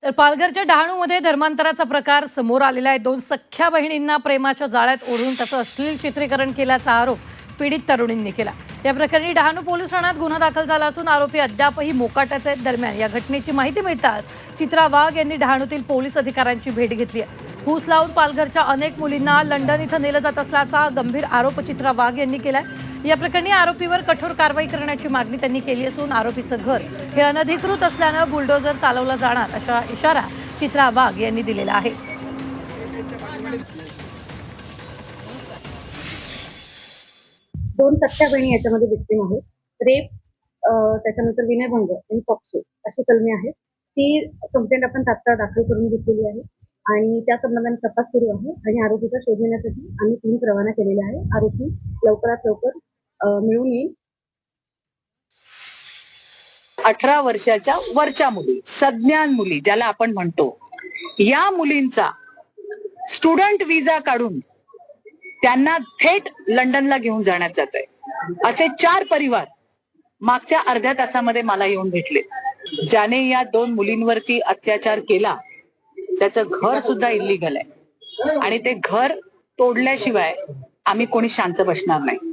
तर पालघरच्या डहाणूमध्ये धर्मांतराचा प्रकार समोर आलेला आहे। दोन सख्ख्या बहिणींना प्रेमाच्या जाळ्यात ओढून त्याचं अश्लील चित्रीकरण केल्याचा आरोप पीडित तरुणींनी केला। या प्रकरणी डहाणू पोलीस ठाण्यात गुन्हा दाखल झाला असून आरोपी अद्यापही मोकाटाचे आहेत। दरम्यान या घटनेची माहिती मिळताच चित्रा वाघ यांनी डहाणूतील पोलीस अधिकाऱ्यांची भेट घेतली आहे। फूस लावून पालघरच्या अनेक मुलींना लंडन इथं नेलं जात असल्याचा गंभीर आरोप चित्रा वाघ यांनी केलाय। या प्रकरणी आरोपीवर कठोर कारवाई करण्याची मागणी त्यांनी केली असून आरोपीचं घर हे अनधिकृत असल्यानं बुलडोझर चालवला जाणार असा इशारा चित्रा वाघ यांनी दिलेला आहे। दोन सख्ख्या बहिणी याच्यामध्ये विक्टिम आहेत। रेप, त्याच्यानंतर विनयभंग आणि पॉक्सो अशी कलमे आहेत। ती कंप्लेंट आपण तात्काळ दाखल करून घेतलेली आहे आणि त्या संबंधाने तपास सुरू आहे आणि आरोपीचा शोध घेण्यासाठी आम्ही टीम रवाना केलेली आहे। आरोपी लवकरात लवकर मिळून येईल। 18 वर्षाच्या वरच्या मुली, सज्ञान मुली ज्याला आपण म्हणतो, या मुलींचा स्टुडंट विजा काढून त्यांना थेट लंडनला घेऊन जाण्यात जात आहे। असे 4 परिवार मागच्या अर्ध्या तासामध्ये मला येऊन भेटले। ज्याने या 2 मुलींवरती अत्याचार केला त्याचं घर सुद्धा इल्लीगल आहे आणि ते घर तोडल्याशिवाय आम्ही कोणी शांत बसणार नाही।